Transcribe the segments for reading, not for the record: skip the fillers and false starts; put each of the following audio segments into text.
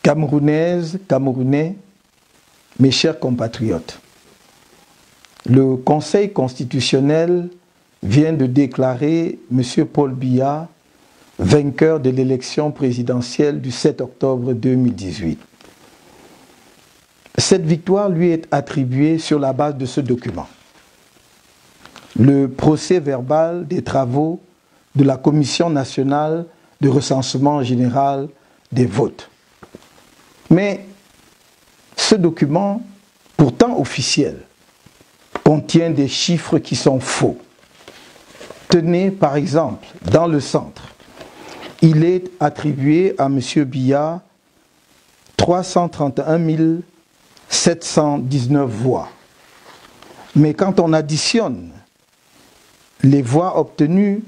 Camerounaises, Camerounais, mes chers compatriotes, le Conseil constitutionnel vient de déclarer M. Paul Biya vainqueur de l'élection présidentielle du 7 octobre 2018. Cette victoire lui est attribuée sur la base de ce document. Le procès-verbal des travaux de la Commission nationale de recensement général des votes. Mais ce document, pourtant officiel, contient des chiffres qui sont faux. Tenez par exemple, dans le centre, il est attribué à M. Biya 331 719 voix. Mais quand on additionne les voix obtenues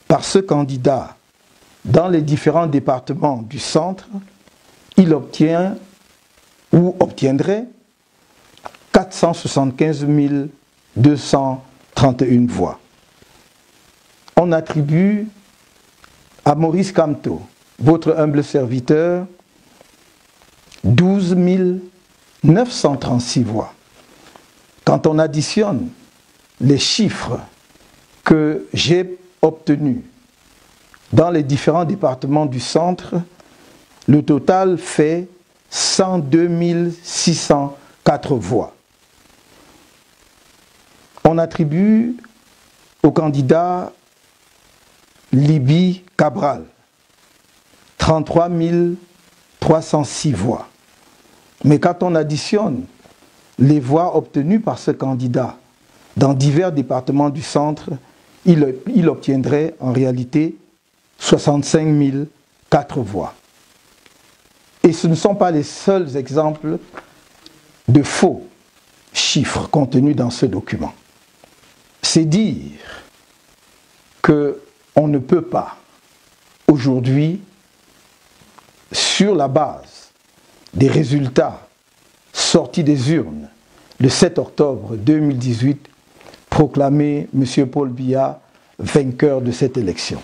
par ce candidat dans les différents départements du centre, il obtient ou obtiendrait 475 231 voix. On attribue à Maurice Kamto, votre humble serviteur, 12 936 voix. Quand on additionne les chiffres que j'ai obtenus dans les différents départements du centre, le total fait 102 604 voix. On attribue au candidat Libby Cabral 33 306 voix. Mais quand on additionne les voix obtenues par ce candidat dans divers départements du centre, il obtiendrait en réalité 65 004 voix. Et ce ne sont pas les seuls exemples de faux chiffres contenus dans ce document. C'est dire qu'on ne peut pas, aujourd'hui, sur la base des résultats sortis des urnes le 7 octobre 2018, proclamer M. Paul Biya vainqueur de cette élection.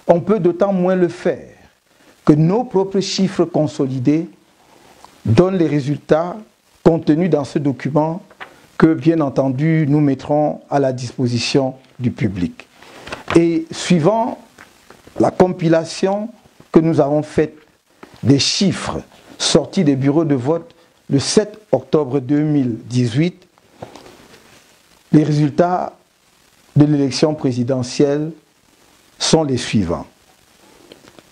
On peut d'autant moins le faire que nos propres chiffres consolidés donnent les résultats contenus dans ce document que, bien entendu, nous mettrons à la disposition du public. Et suivant la compilation que nous avons faite des chiffres sortis des bureaux de vote le 7 octobre 2018, les résultats de l'élection présidentielle sont les suivants.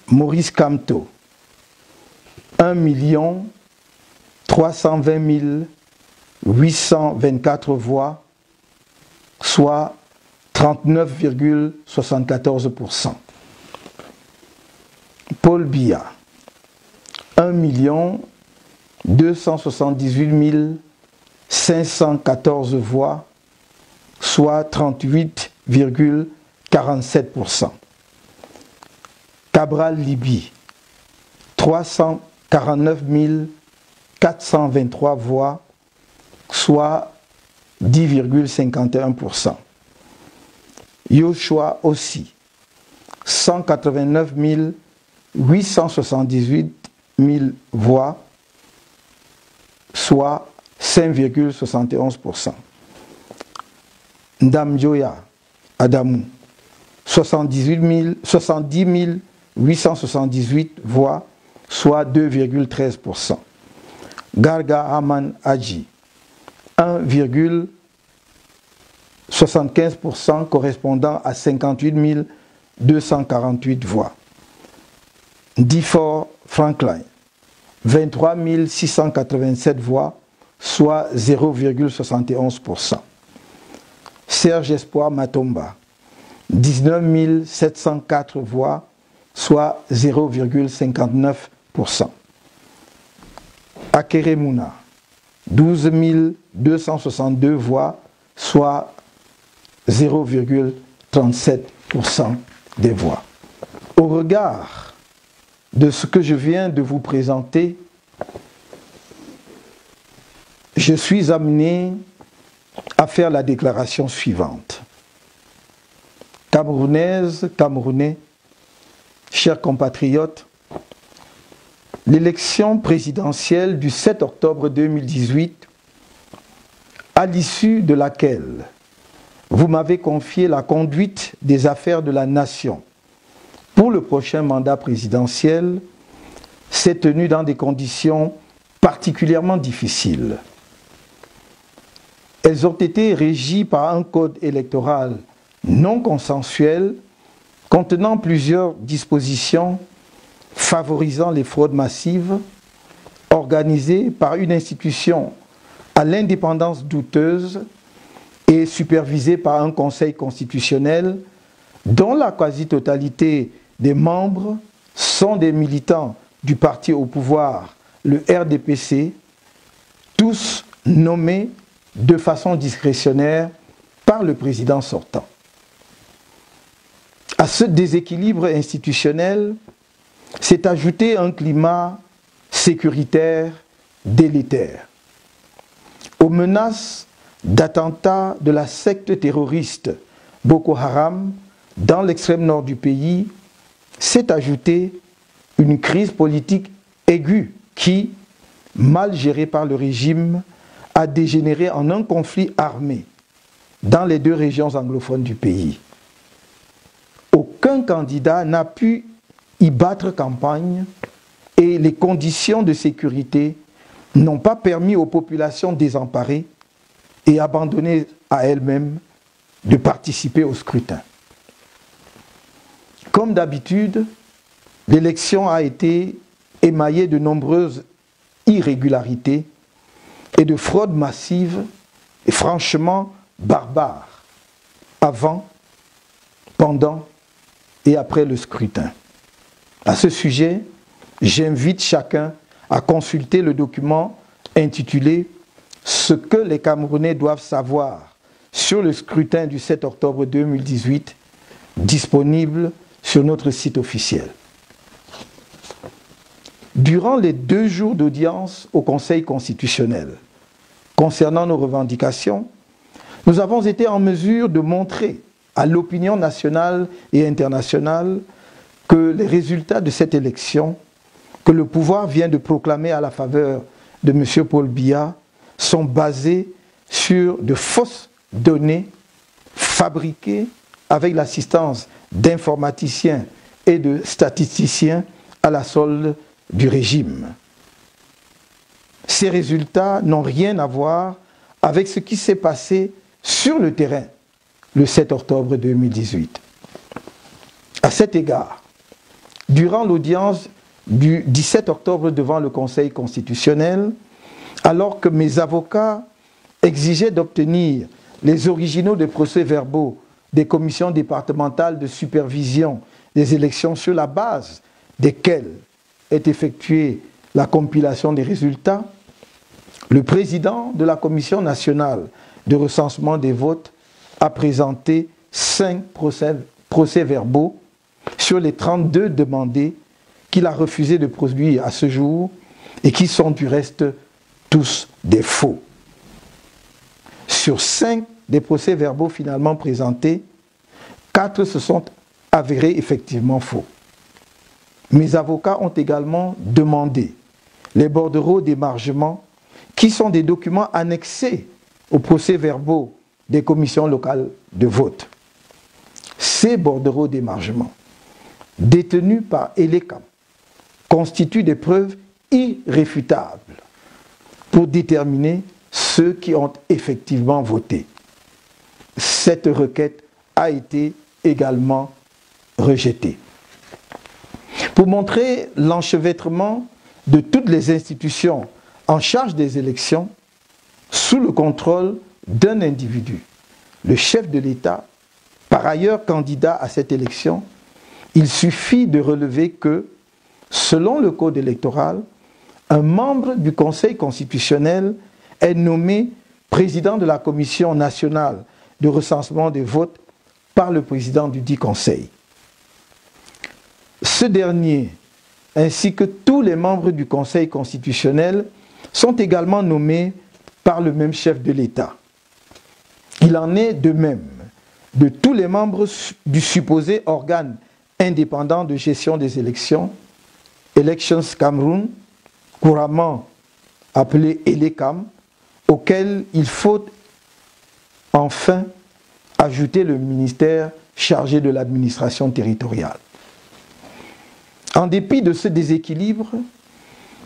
Maurice Kamto, 1 320 824 voix, soit 39,74%. Paul Biya, 1 278 514 voix, soit 38,47%. Cabral Libby, 349 423 voix, soit 10,51%. Yoshua aussi, 189 878 voix, soit 5,71%. Ndamjoya Adamou, 70 878 voix, soit 2,13%. Garga Aman Hadji, 1,75% correspondant à 58 248 voix. Difor Franklin, 23 687 voix, soit 0,71%. Serge Espoir Matomba, 19 704 voix, soit 0,59%. Akere Mouna, 12 262 voix, soit 0,37% des voix. Au regard de ce que je viens de vous présenter, je suis amené à faire la déclaration suivante. Camerounaises, Camerounais, chers compatriotes, l'élection présidentielle du 7 octobre 2018, à l'issue de laquelle vous m'avez confié la conduite des affaires de la nation pour le prochain mandat présidentiel, s'est tenue dans des conditions particulièrement difficiles. Elles ont été régies par un code électoral non consensuel contenant plusieurs dispositions favorisant les fraudes massives, organisées par une institution à l'indépendance douteuse et supervisée par un conseil constitutionnel dont la quasi-totalité des membres sont des militants du parti au pouvoir, le RDPC, tous nommés de façon discrétionnaire par le président sortant. À ce déséquilibre institutionnel s'est ajouté un climat sécuritaire délétère. Aux menaces d'attentats de la secte terroriste Boko Haram dans l'extrême nord du pays s'est ajoutée une crise politique aiguë qui, mal gérée par le régime, a dégénéré en un conflit armé dans les deux régions anglophones du pays. Aucun candidat n'a pu y battre campagne et les conditions de sécurité n'ont pas permis aux populations désemparées et abandonnées à elles-mêmes de participer au scrutin. Comme d'habitude, l'élection a été émaillée de nombreuses irrégularités et de fraudes massives et franchement barbares avant, pendant et après le scrutin. À ce sujet, j'invite chacun à consulter le document intitulé « Ce que les Camerounais doivent savoir sur le scrutin du 7 octobre 2018 » disponible sur notre site officiel. Durant les 2 jours d'audience au Conseil constitutionnel, concernant nos revendications, nous avons été en mesure de montrer à l'opinion nationale et internationale que les résultats de cette élection, que le pouvoir vient de proclamer à la faveur de M. Paul Biya, sont basés sur de fausses données fabriquées avec l'assistance d'informaticiens et de statisticiens à la solde du régime. Ces résultats n'ont rien à voir avec ce qui s'est passé sur le terrain le 7 octobre 2018. À cet égard, durant l'audience du 17 octobre devant le Conseil constitutionnel, alors que mes avocats exigeaient d'obtenir les originaux des procès-verbaux des commissions départementales de supervision des élections sur la base desquelles est effectuée la compilation des résultats, le président de la Commission nationale de recensement des votes a présenté 5 procès-verbaux sur les 32 demandés qu'il a refusé de produire à ce jour et qui sont du reste tous des faux. Sur 5 des procès-verbaux finalement présentés, 4 se sont avérés effectivement faux. Mes avocats ont également demandé les bordereaux d'émargement qui sont des documents annexés aux procès-verbaux des commissions locales de vote. Ces bordereaux d'émargement, détenus par ELECAM, constituent des preuves irréfutables pour déterminer ceux qui ont effectivement voté. Cette requête a été également rejetée. Pour montrer l'enchevêtrement de toutes les institutions en charge des élections sous le contrôle d'un individu, le chef de l'État, par ailleurs candidat à cette élection, il suffit de relever que, selon le code électoral, un membre du Conseil constitutionnel est nommé président de la Commission nationale de recensement des votes par le président du dit Conseil. Ce dernier, ainsi que tous les membres du Conseil constitutionnel, sont également nommés par le même chef de l'État. Il en est de même de tous les membres du supposé organe indépendant de gestion des élections, Elections Cameroun, couramment appelé ELECAM, auquel il faut enfin ajouter le ministère chargé de l'administration territoriale. En dépit de ce déséquilibre,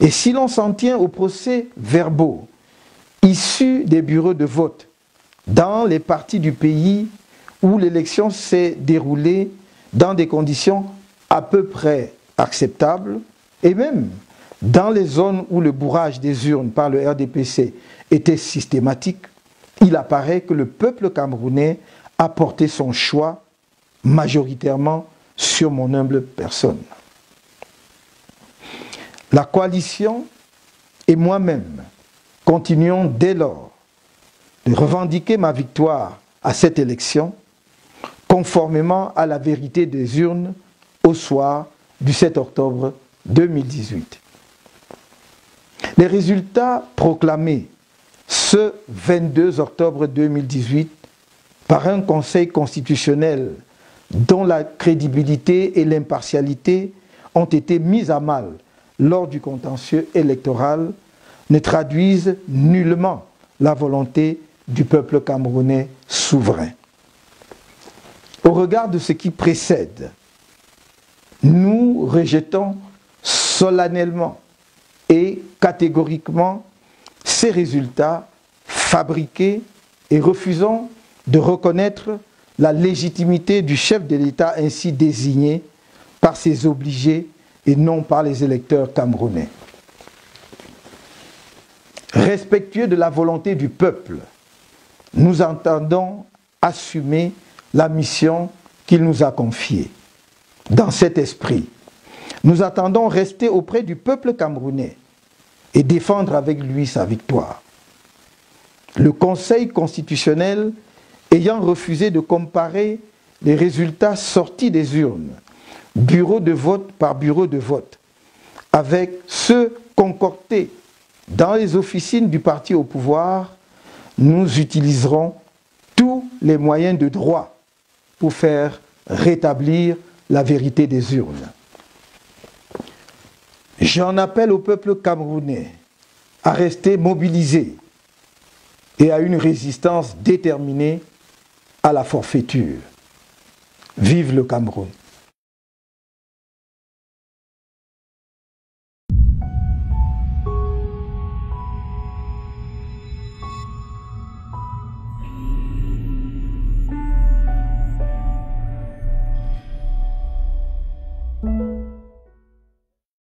et si l'on s'en tient aux procès-verbaux issus des bureaux de vote dans les parties du pays où l'élection s'est déroulée dans des conditions à peu près acceptables, et même dans les zones où le bourrage des urnes par le RDPC était systématique, il apparaît que le peuple camerounais a porté son choix majoritairement sur mon humble personne. La coalition et moi-même continuons dès lors de revendiquer ma victoire à cette élection conformément à la vérité des urnes au soir du 7 octobre 2018. Les résultats proclamés ce 22 octobre 2018 par un Conseil constitutionnel dont la crédibilité et l'impartialité ont été mises à mal lors du contentieux électoral ne traduisent nullement la volonté du peuple camerounais souverain. Au regard de ce qui précède, nous rejetons solennellement et catégoriquement ces résultats fabriqués et refusons de reconnaître la légitimité du chef de l'État ainsi désigné par ses obligés et non par les électeurs camerounais. Respectueux de la volonté du peuple, nous entendons assumer la mission qu'il nous a confiée. Dans cet esprit, nous attendons rester auprès du peuple camerounais et défendre avec lui sa victoire. Le Conseil constitutionnel ayant refusé de comparer les résultats sortis des urnes, bureau de vote par bureau de vote, avec ceux concoctés dans les officines du parti au pouvoir, nous utiliserons tous les moyens de droit pour faire rétablir la vérité des urnes. J'en appelle au peuple camerounais à rester mobilisé et à une résistance déterminée à la forfaiture. Vive le Cameroun!